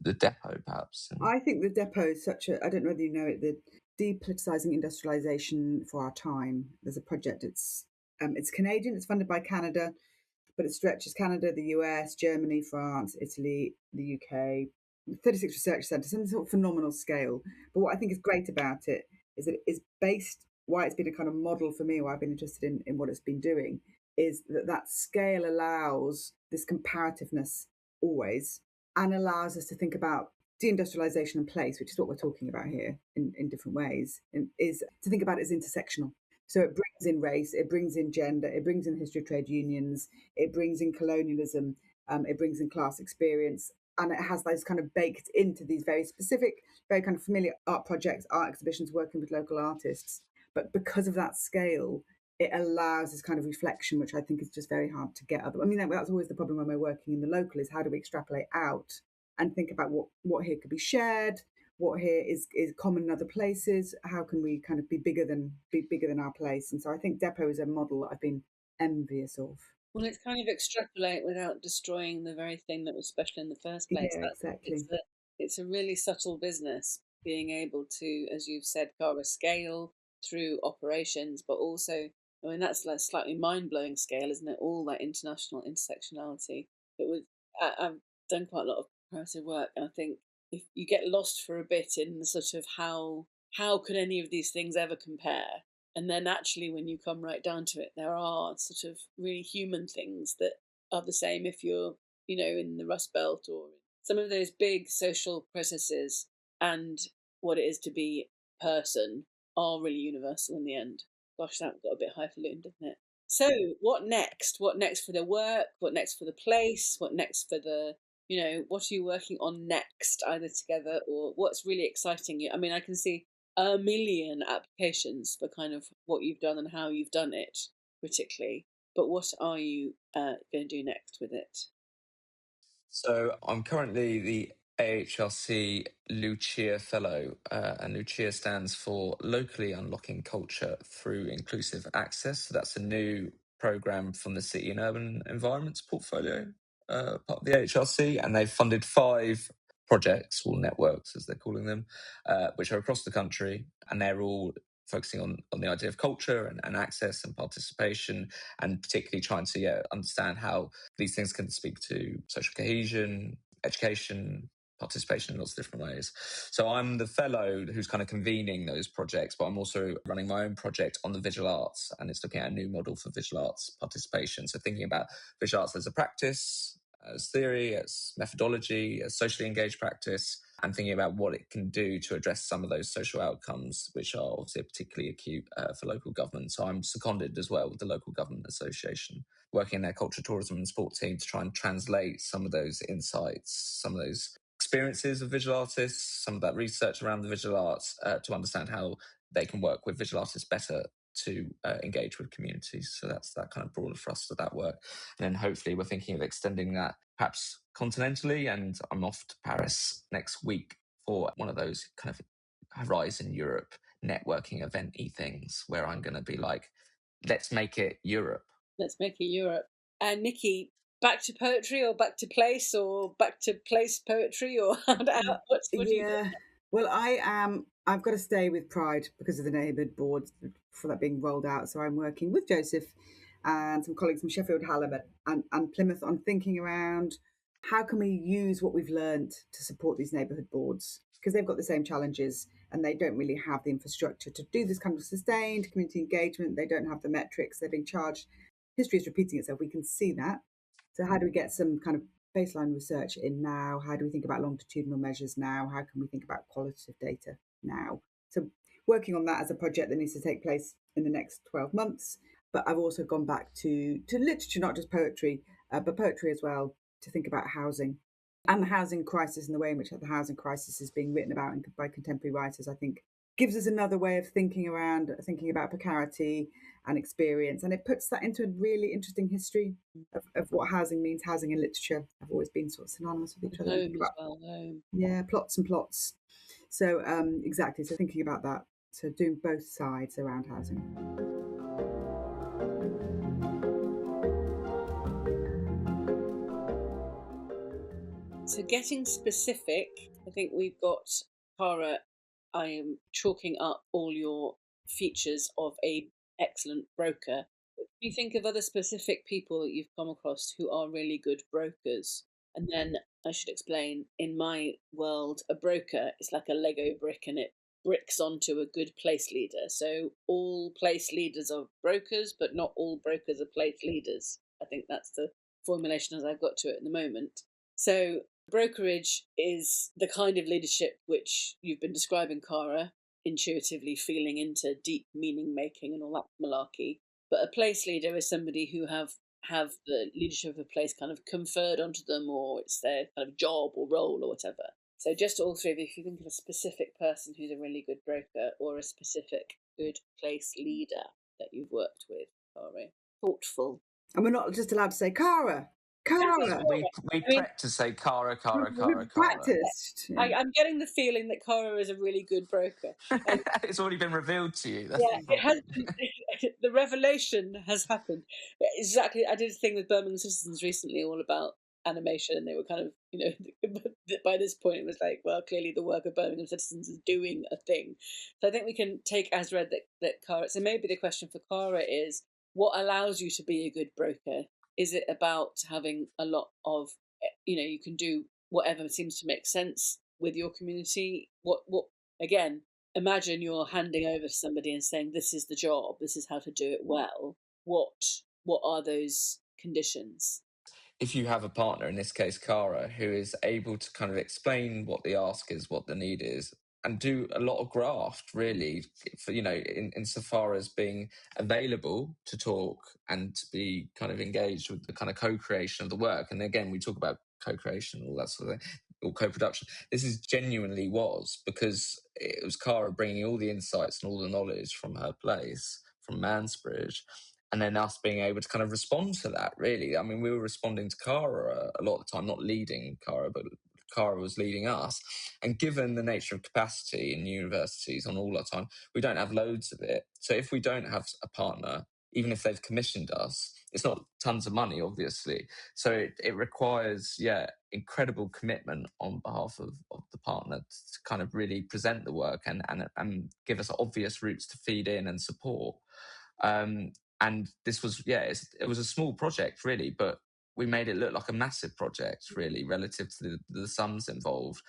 depot, perhaps. I think the depot is such a, I don't know whether you know it, the depoliticising industrialisation for our time. There's a project, it's Canadian, it's funded by Canada, but it stretches Canada, the US, Germany, France, Italy, the UK, 36 research centres, some sort of phenomenal scale. But what I think is great about it is that it is based, why it's been a kind of model for me, why I've been interested in what it's been doing, is that scale allows this comparativeness always, and allows us to think about deindustrialisation and place, which is what we're talking about here in different ways, and is to think about it as intersectional. So it brings in race, it brings in gender, it brings in history of trade unions, it brings in colonialism, it brings in class experience, and it has those kind of baked into these very specific, very kind of familiar art projects, art exhibitions, working with local artists. But because of that scale, it allows this kind of reflection, which I think is just very hard to get. I mean, that's always the problem when we're working in the local, is how do we extrapolate out and think about what here could be shared, what here is common in other places. How can we kind of be bigger than our place? And so I think Depot is a model that I've been envious of. Well, it's kind of extrapolate without destroying the very thing that was special in the first place. Yeah, exactly. It's a really subtle business, being able to, as you've said, Cara, scale through operations, but also, I mean, that's like slightly mind-blowing scale, isn't it? All that international intersectionality. I've done quite a lot of comparative work, and I think if you get lost for a bit in the sort of how could any of these things ever compare, and then actually when you come right down to it, there are sort of really human things that are the same if you're, in the Rust Belt or some of those big social processes, and what it is to be a person are really universal in the end. Gosh, that got a bit highfalutin, didn't it? So what next? What next for the work? What next for the place? What next for the, what are you working on next, either together, or what's really exciting you? I mean, I can see a million applications for kind of what you've done and how you've done it critically, but what are you going to do next with it? So I'm currently the AHRC Lucia Fellow, and Lucia stands for Locally Unlocking Culture Through Inclusive Access. So that's a new programme from the City and Urban Environments portfolio, part of the AHRC, and they've funded 5 projects, or networks as they're calling them, which are across the country, and they're all focusing on the idea of culture and access and participation, and particularly trying to understand how these things can speak to social cohesion, education, participation in lots of different ways. So I'm the fellow who's kind of convening those projects, but I'm also running my own project on the visual arts, and it's looking at a new model for visual arts participation. So thinking about visual arts as a practice, as theory, as methodology, as socially engaged practice, and thinking about what it can do to address some of those social outcomes, which are obviously particularly acute for local government. So I'm seconded as well with the Local Government Association, working in their culture, tourism and sport team to try and translate some of those insights, some of those experiences of visual artists, some of that research around the visual arts to understand how they can work with visual artists better to engage with communities. So that's that kind of broader thrust of that work. And then hopefully we're thinking of extending that perhaps continentally, and I'm off to Paris next week for one of those kind of Horizon Europe networking event-y things where I'm going to be like, let's make it Europe. Let's make it Europe. And Nicky, back to poetry or back to place or back to place poetry, or what do you do? Well, I've got to stay with Pride because of the neighbourhood board for that being rolled out. So I'm working with Joseph and some colleagues from Sheffield Hallam and Plymouth on thinking around how can we use what we've learned to support these neighbourhood boards, because they've got the same challenges and they don't really have the infrastructure to do this kind of sustained community engagement. They don't have the metrics. They're being charged. History is repeating itself. We can see that. So how do we get some kind of baseline research in now? How do we think about longitudinal measures now? How can we think about qualitative data now? So working on that as a project that needs to take place in the next 12 months. But I've also gone back to literature, not just poetry, but poetry as well, to think about housing and the housing crisis, and the way in which the housing crisis is being written about by contemporary writers, I think gives us another way of thinking about precarity and experience. And it puts that into a really interesting history of what housing means. Housing and literature have always been sort of synonymous with each other. Home as well, home. Yeah, plots and plots. So exactly, so thinking about that. So doing both sides around housing. So getting specific, I think we've got, Cara, I am chalking up all your features of a excellent broker. Do you think of other specific people that you've come across who are really good brokers? And then I should explain, in my world, a broker is like a Lego brick, and it bricks onto a good place leader. So all place leaders are brokers, but not all brokers are place leaders. I think that's the formulation as I've got to it at the moment. So brokerage is the kind of leadership which you've been describing, Cara, intuitively feeling into deep meaning making and all that malarkey. But a place leader is somebody who have the leadership of a place kind of conferred onto them, or it's their kind of job or role or whatever. So just all three of you, if you think of a specific person who's a really good broker or a specific good place leader that you've worked with, Cara. Thoughtful. And we're not just allowed to say Cara. Cara. We prepped to say Cara. We've practiced. Yeah. I'm getting the feeling that Cara is a really good broker. It's already been revealed to you. That's Yeah, the it has problem. been, the revelation has happened. Exactly. I did a thing with Birmingham Citizens recently all about animation, and they were kind of, by this point it was like, well, clearly the work of Birmingham Citizens is doing a thing. So I think we can take as read that Cara, so maybe the question for Cara is, what allows you to be a good broker? Is it about having a lot of, you can do whatever seems to make sense with your community? What again, imagine you're handing over to somebody and saying, this is the job, this is how to do it well. What are those conditions? If you have a partner, in this case Cara, who is able to kind of explain what the ask is, what the need is, and do a lot of graft, really, for, insofar as being available to talk and to be kind of engaged with the kind of co-creation of the work. And again, we talk about co-creation, all that sort of thing, or co-production. This is genuinely was because it was Cara bringing all the insights and all the knowledge from her place, from Mansbridge, and then us being able to kind of respond to that, really. I mean, we were responding to Cara a lot of the time, not leading Cara, but Cara was leading us. And given the nature of capacity in universities on all our time, we don't have loads of it. So if we don't have a partner, even if they've commissioned us, it's not tons of money, obviously. So it requires, incredible commitment on behalf of the partner to kind of really present the work and give us obvious routes to feed in and support. And this was, it was a small project, really, but we made it look like a massive project, really, relative to the sums involved.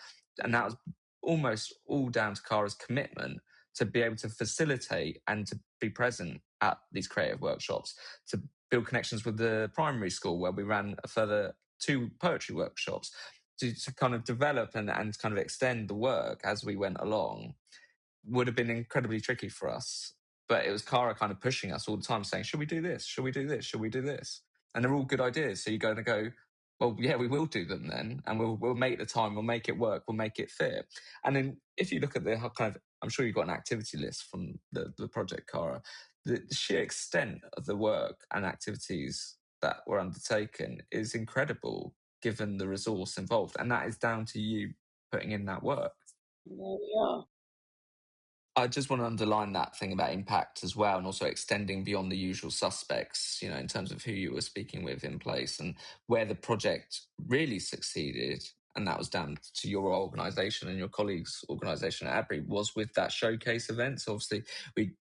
And that was almost all down to Cara's commitment to be able to facilitate and to be present at these creative workshops, to build connections with the primary school where we ran a further 2 poetry workshops, to kind of develop and kind of extend the work as we went along. Would have been incredibly tricky for us. But it was Cara kind of pushing us all the time, saying, should we do this? Should we do this? Should we do this? And they're all good ideas. So you're going to go, well, yeah, we will do them then. And we'll make the time, we'll make it work, we'll make it fit. And then if you look at the kind of, I'm sure you've got an activity list from the project, Cara, the sheer extent of the work and activities that were undertaken is incredible, given the resource involved. And that is down to you putting in that work. There we are. I just want to underline that thing about impact as well, and also extending beyond the usual suspects, in terms of who you were speaking with in place and where the project really succeeded. And that was down to your organisation and your colleagues' organisation at Adbury, was with that showcase event. So obviously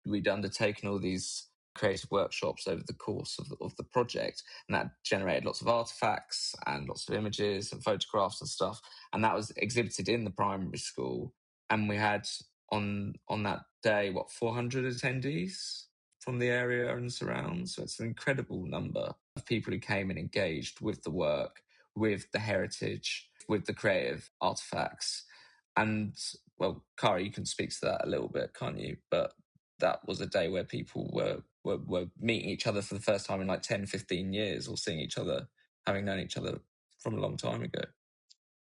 we'd undertaken all these creative workshops over the course of the project, and that generated lots of artefacts and lots of images and photographs and stuff. And that was exhibited in the primary school. And we had on that day, 400 attendees from the area and surrounds. So it's an incredible number of people who came and engaged with the work, with the heritage, with the creative artifacts. And, well, Cara, you can speak to that a little bit, can't you? But that was a day where people were meeting each other for the first time in like 10, 15 years, or seeing each other, having known each other from a long time ago.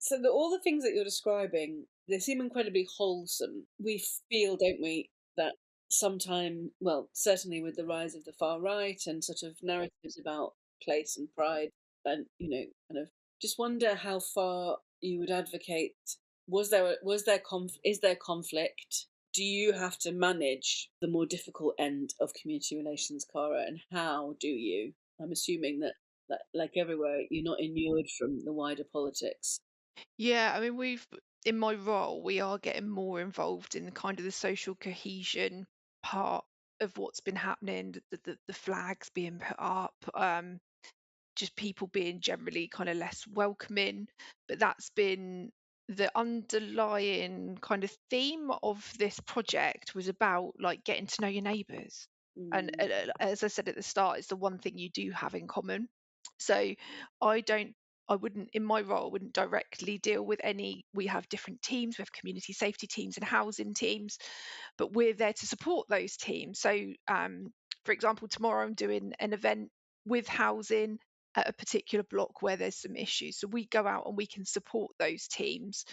So all the things that you're describing, they seem incredibly wholesome. We feel, don't we, that sometime, well, certainly with the rise of the far right and sort of narratives about place and pride, and kind of just wonder how far you would advocate. Is there conflict? Do you have to manage the more difficult end of community relations, Cara, and how do you? I'm assuming that like everywhere, you're not inured from the wider politics. Yeah, I mean, in my role, we are getting more involved in kind of the social cohesion part of what's been happening, the flags being put up, just people being generally kind of less welcoming. But that's been the underlying kind of theme of this project, was about like getting to know your neighbours. And as I said at the start, it's the one thing you do have in common. So I wouldn't, in my role, I wouldn't directly deal with any. We have different teams. We have community safety teams and housing teams, but we're there to support those teams. So, for example, tomorrow I'm doing an event with housing at a particular block where there's some issues. So we go out and we can support those teams.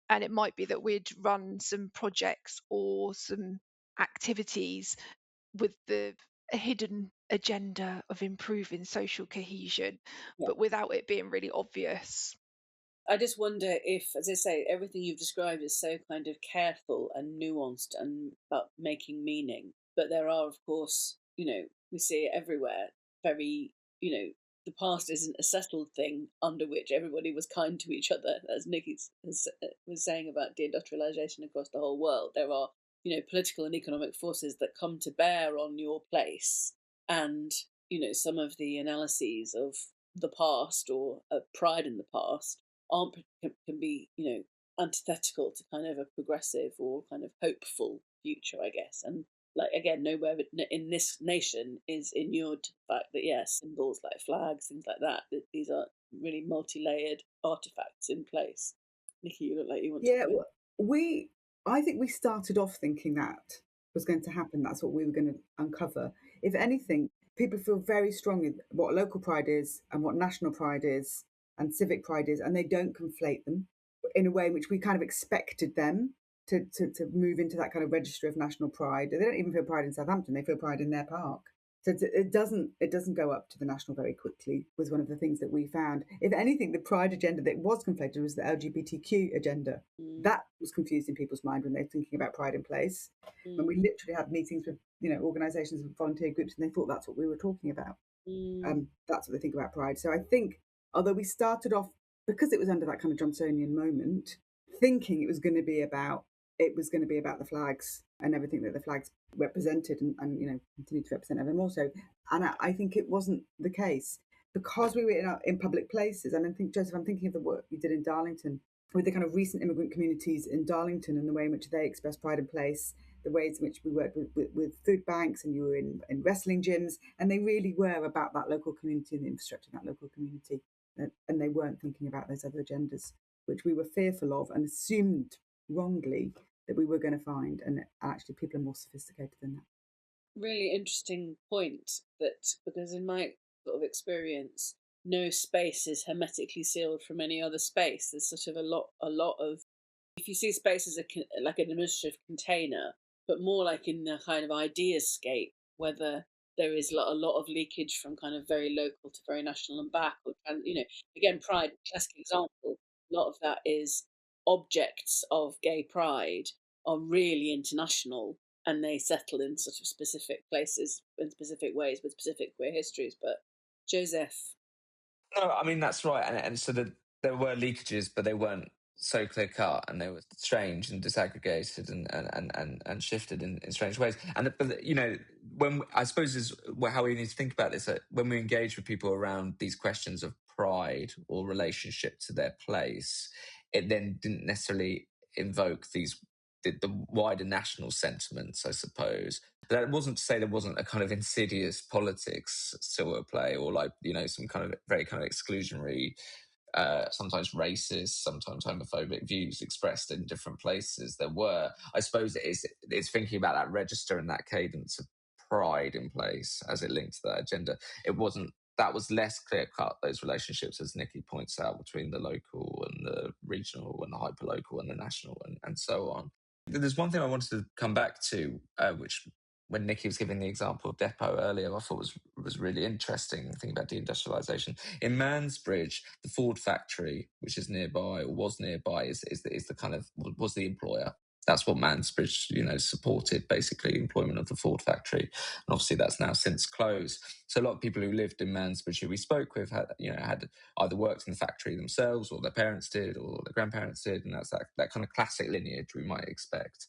And it might be that we'd run some projects or some activities with the a hidden agenda of improving social cohesion, Yeah. but without it being really obvious. I just wonder if, as I say, everything you've described is so kind of careful and nuanced and about making meaning. But there are, of course, we see it everywhere. Very, the past isn't a settled thing under which everybody was kind to each other, as Nicky was saying about deindustrialization across the whole world. There are, political and economic forces that come to bear on your place, and some of the analyses of the past or pride in the past can be antithetical to kind of a progressive or kind of hopeful future, I guess. And like again, nowhere in this nation is inured to the fact that symbols like flags, things like that, these are really multi-layered artifacts in place. Nicky, you look like you want to comment. I think we started off thinking that was going to happen. That's what we were going to uncover. If anything, people feel very strongly what local pride is and what national pride is and civic pride is, and they don't conflate them in a way in which we kind of expected them to move into that kind of register of national pride. They don't even feel pride in Southampton; they feel pride in their park. So it doesn't go up to the national very quickly. Was one of the things that we found. If anything, the pride agenda that was conflated was the LGBTQ agenda. That was confused in people's mind when they're thinking about pride in place. When we literally had meetings with organisations and volunteer groups, and they thought that's what we were talking about. That's what they think about pride. So I think, although we started off because it was under that kind of Johnsonian moment, thinking it was going to be about the flags and everything that the flags represented and continue to represent ever more so. And I think it wasn't the case because we were in public places. And I think, Joseph, I'm thinking of the work you did in Darlington with the kind of recent immigrant communities in Darlington and the way in which they express pride in place, the ways in which we worked with food banks, and you were in wrestling gyms, and they really were about that local community and the infrastructure of that local community. And they weren't thinking about those other agendas, which we were fearful of and assumed wrongly that we were going to find. And actually, people are more sophisticated than that. Really interesting point, that because in my sort of experience, no space is hermetically sealed from any other space. There's sort of a lot of, if you see space as like an administrative container, but more like in the kind of ideascape, whether there is a lot of leakage from kind of very local to very national and back, or again, pride, classic example. A lot of that is objects of gay pride are really international, and they settle in sort of specific places in specific ways with specific queer histories. But Joseph. No, I mean, that's right. And so there were leakages, but they weren't so clear cut, and they were strange and disaggregated and shifted in strange ways. And but when I suppose is how we need to think about this, when we engage with people around these questions of pride or relationship to their place, it then didn't necessarily invoke the wider national sentiments, I suppose. That wasn't to say there wasn't a kind of insidious politics still at play, or some kind of very kind of exclusionary, sometimes racist, sometimes homophobic views expressed in different places. There were, I suppose, it's thinking about that register and that cadence of pride in place as it linked to that agenda. That was less clear cut, those relationships, as Nicky points out, between the local and the regional and the hyperlocal and the national and so on. There's one thing I wanted to come back to, which when Nicky was giving the example of Depot earlier, I thought was really interesting, thinking about deindustrialisation. In Mansbridge, the Ford factory, which is nearby or was nearby, is the kind of, was the employer. That's what Mansbridge, supported, basically, employment of the Ford factory. And obviously that's now since closed. So a lot of people who lived in Mansbridge who we spoke with had either worked in the factory themselves, or their parents did, or their grandparents did. And that's that kind of classic lineage we might expect.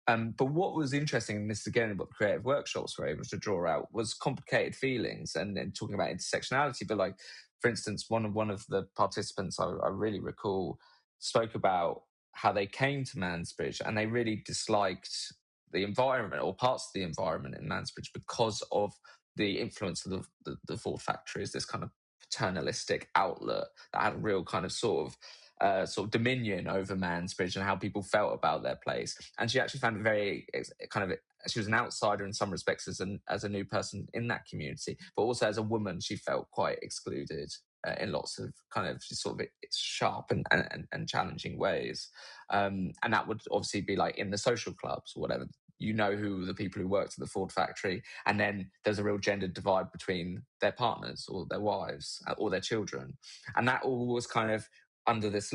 But what was interesting, and this again what the creative workshops were able to draw out, was complicated feelings and talking about intersectionality. But like, for instance, one of the participants I really recall spoke about how they came to Mansbridge and they really disliked the environment or parts of the environment in Mansbridge because of the influence of the Ford factory as this kind of paternalistic outlet that had a real kind of sort of dominion over Mansbridge and how people felt about their place. And she actually found it very kind of, she was an outsider in some respects as a new person in that community, but also as a woman, she felt quite excluded in lots of kind of sort of sharp and challenging ways. And that would obviously be like in the social clubs or whatever. you know who the people who worked at the Ford factory, and then there's a real gender divide between their partners or their wives or their children. And that all was kind of under this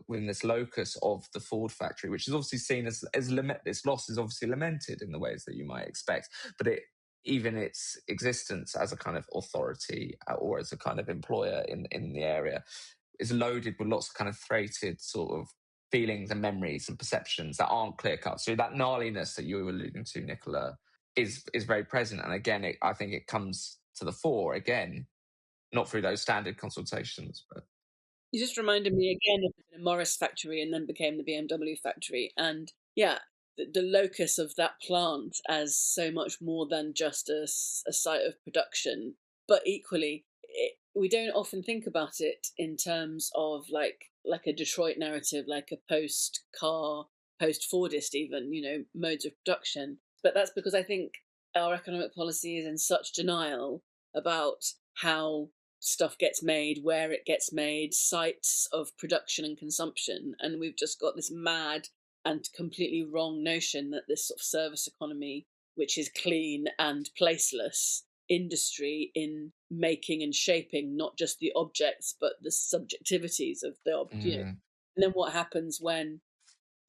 within this locus of the Ford factory, which is obviously seen as its loss is obviously lamented in the ways that you might expect, but even its existence as a kind of authority or as a kind of employer in the area is loaded with lots of kind of freighted sort of feelings and memories and perceptions that aren't clear cut. So that gnarliness that you were alluding to, Nicola, is very present. And again, I think it comes to the fore again, not through those standard consultations, but. You just reminded me again of the Morris factory and then became the BMW factory. And yeah, the locus of that plant as so much more than just a site of production. But equally, we don't often think about it in terms of like a Detroit narrative, like a post-car, post-Fordist even, modes of production. But that's because I think our economic policy is in such denial about how stuff gets made, where it gets made, sites of production and consumption, and we've just got this mad and completely wrong notion that this sort of service economy, which is clean and placeless industry in making and shaping not just the objects but the subjectivities of the object. And then what happens when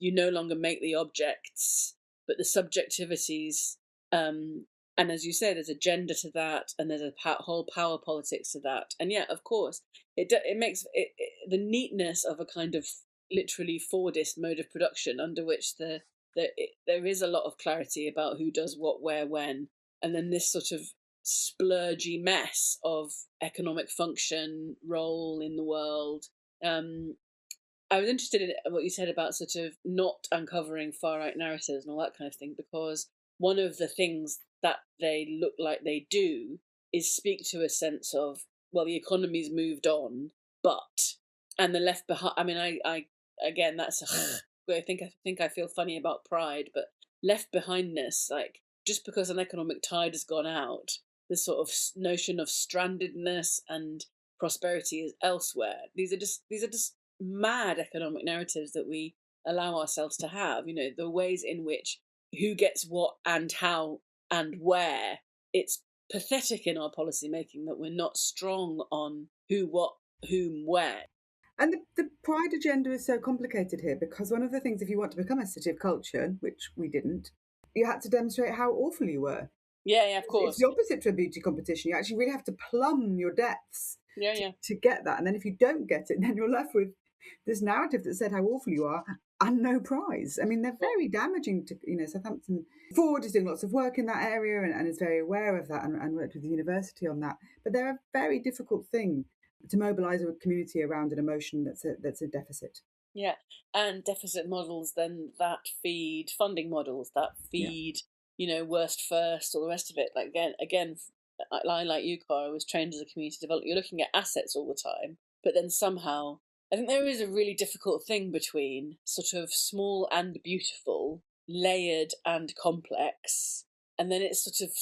you no longer make the objects but the subjectivities, and as you say, there's a gender to that, and there's a whole power politics to that. And yeah, of course, it makes the neatness of a kind of literally Fordist mode of production, under which there is a lot of clarity about who does what, where, when, and then this sort of splurgy mess of economic function, role in the world. I was interested in what you said about sort of not uncovering far-right narratives and all that kind of thing, because one of the things that they look like they do is speak to a sense of, well, the economy's moved on, but, and the left behind. I mean, I again, that's I think I feel funny about pride, but left behindness, like just because an economic tide has gone out, the sort of notion of strandedness and prosperity is elsewhere. These are just mad economic narratives that we allow ourselves to have. The ways in which who gets what and how and where. It's pathetic in our policy making that we're not strong on who, what, whom, where. And the pride agenda is so complicated here, because one of the things, if you want to become a city of culture, which we didn't, you had to demonstrate how awful you were. Yeah, of course. It's the opposite to a beauty competition. You actually really have to plumb your depths to get that. And then if you don't get it, then you're left with this narrative that said how awful you are and no prize. I mean, they're very damaging to, Southampton. Ford is doing lots of work in that area and is very aware of that and worked with the university on that. But they're a very difficult thing to mobilise a community around an emotion that's a deficit. Yeah, and deficit models then that feed funding models, that feed, worst first, all the rest of it. Like again, I like you, Cara, was trained as a community developer. You're looking at assets all the time, but then somehow I think there is a really difficult thing between sort of small and beautiful, layered and complex, and then it sort of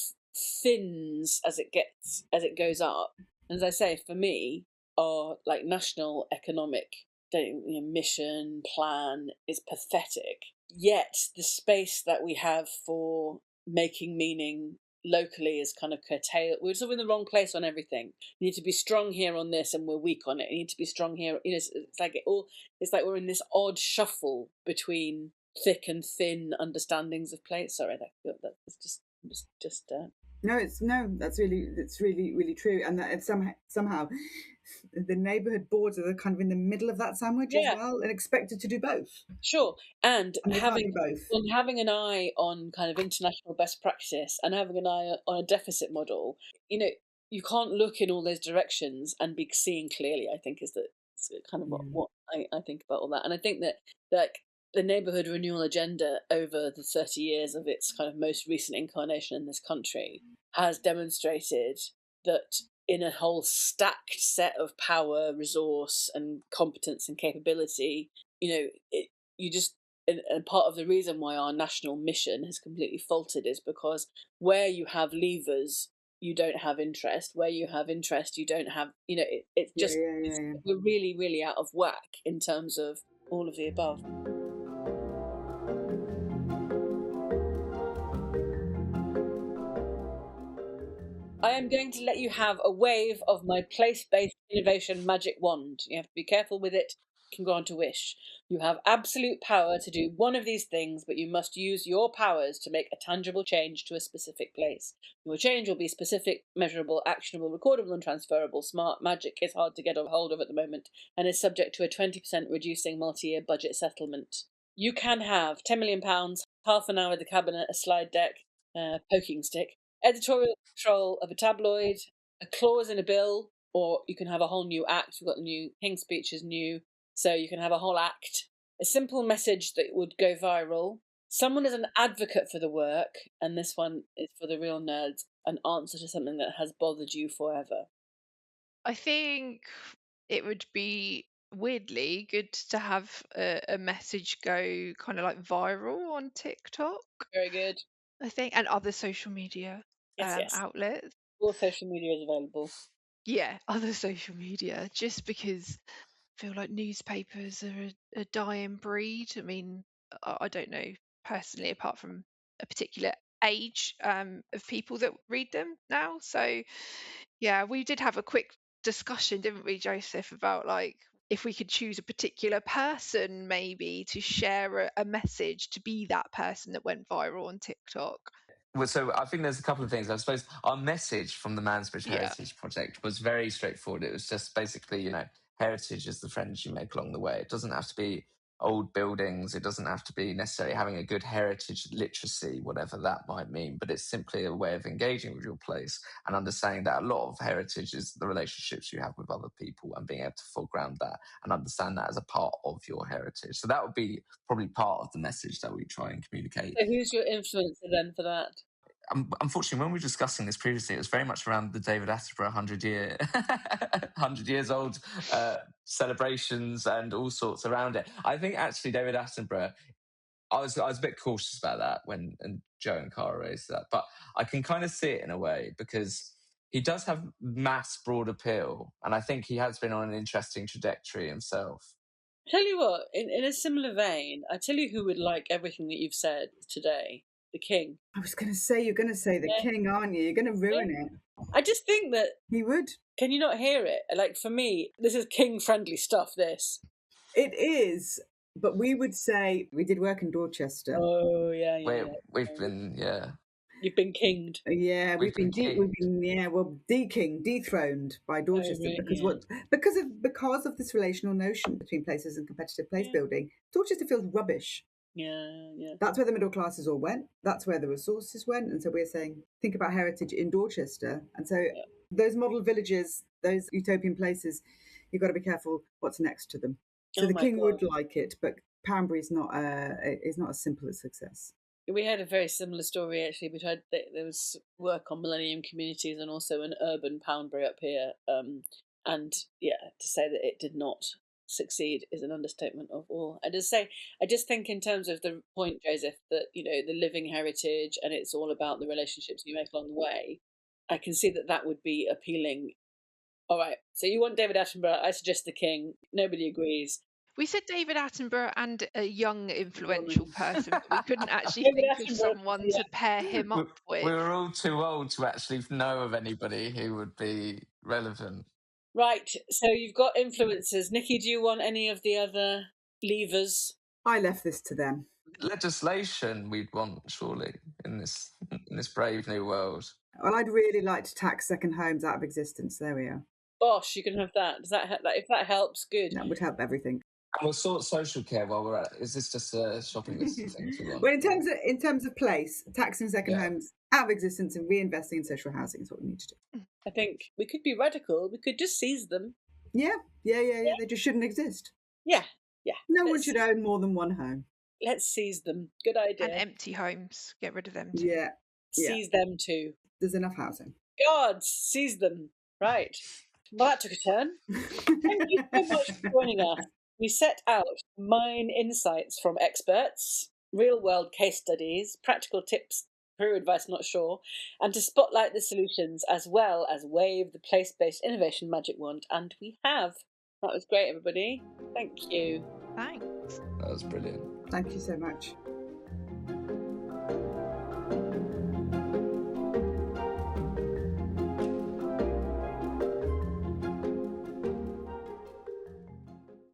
thins as it goes up. And as I say, for me, our like national economic mission plan is pathetic. Yet the space that we have for making meaning locally is kind of curtailed. We're sort of in the wrong place on everything. You need to be strong here on this, and we're weak on it. You need to be strong here. It's like we're in this odd shuffle between thick and thin understandings of place. Sorry, that's just. That's really true, and that it's somehow the neighbourhood boards are kind of in the middle of that sandwich as well, and expected to do both. Sure, and having an eye on kind of international best practice and having an eye on a deficit model. You can't look in all those directions and be seeing clearly. I think is kind of what I think about all that, and I think that like the neighbourhood renewal agenda over the 30 years of its kind of most recent incarnation in this country has demonstrated that in a whole stacked set of power, resource and competence and capability, and part of the reason why our national mission has completely faltered is because where you have levers, you don't have interest. Where you have interest, you don't have, it's just, we're really, really out of whack in terms of all of the above. I am going to let you have a wave of my place-based innovation magic wand. You have to be careful with it. You can grant a wish. You have absolute power to do one of these things, but you must use your powers to make a tangible change to a specific place. Your change will be specific, measurable, actionable, recordable, and transferable. Smart magic is hard to get a hold of at the moment and is subject to a 20% reducing multi-year budget settlement. You can have £10 million, half an hour at the cabinet, a slide deck, poking stick, editorial control of a tabloid, a clause in a bill, or you can have a whole new act. We've got the new King's Speech is new, so you can have a whole act. A simple message that would go viral. Someone is an advocate for the work, and this one is for the real nerds, an answer to something that has bothered you forever. I think it would be weirdly good to have a message go kind of like viral on TikTok, Very good. I think, and other social media Yes. outlets. All social media is available. Yeah, other social media, just because I feel like newspapers are a dying breed. I mean, I don't know personally, apart from a particular age of people that read them now. So, yeah, we did have a quick discussion, didn't we, Joseph, about like if we could choose a particular person maybe to share a message to be that person that went viral on TikTok. Well, so I think there's a couple of things. I suppose our message from the Mansbridge Yeah. Heritage Project was very straightforward. It was just basically, heritage is the friends you make along the way. It doesn't have to be old buildings. It doesn't have to be necessarily having a good heritage literacy, whatever that might mean. But it's simply a way of engaging with your place and understanding that a lot of heritage is the relationships you have with other people and being able to foreground that and understand that as a part of your heritage. So that would be probably part of the message that we try and communicate. So who's your influencer then for that? Unfortunately, when we were discussing this previously, it was very much around the David Attenborough 100 years old celebrations and all sorts around it. I think actually David Attenborough, I was a bit cautious about that when Joe and Cara raised that, but I can kind of see it in a way because he does have mass broad appeal, and I think he has been on an interesting trajectory himself. Tell you what, in a similar vein, I tell you who would like everything that you've said today. The King. I was going to say, you're going to say the King, aren't you? You're going to ruin it. I just think that... He would. Can you not hear it? Like, for me, this is King-friendly stuff, this. It is, but we would say... We did work in Dorchester. Oh, yeah. We've been, You've been kinged. Yeah, we've been dethroned by Dorchester because of this relational notion between places and competitive place building. Dorchester feels rubbish. Yeah. That's where the middle classes all went. That's where the resources went. And so we're saying, think about heritage in Dorchester. And so those model villages, those utopian places, you've got to be careful what's next to them. So the King would like it, but Poundbury is not as simple a success. We had a very similar story, actually. There was work on millennium communities and also an urban Poundbury up here. To say that it did not succeed is an understatement of all. I just think in terms of the point, Joseph, that, the living heritage and it's all about the relationships you make along the way, I can see that would be appealing. All right, so you want David Attenborough, I suggest the King. Nobody agrees. We said David Attenborough and a young influential person, but we couldn't actually think of someone to pair him up with. We were all too old to actually know of anybody who would be relevant. Right, so you've got influencers. Nicky, do you want any of the other levers? I left this to them. Legislation we'd want, surely, in this brave new world. Well, I'd really like to tax second homes out of existence. There we are. Bosh, you can have that. Does that if that helps, good. That would help everything. And we'll sort social care while we're at it. Is this just a shopping list of things we want? Well, in terms of place, taxing second homes out of existence and reinvesting in social housing is what we need to do. I think we could be radical. We could just seize them. Yeah. They just shouldn't exist. Yeah. No one should own more than one home. Let's seize them. Good idea. And empty homes. Get rid of them too. Yeah. Seize them too. There's enough housing. God, seize them. Right. Well, that took a turn. Thank you so much for joining us. We set out to mine insights from experts, real-world case studies, practical tips, career advice, not sure, and to spotlight the solutions as well as wave the place-based innovation magic wand. And we have. That was great, everybody. Thank you. Thanks. That was brilliant. Thank you so much.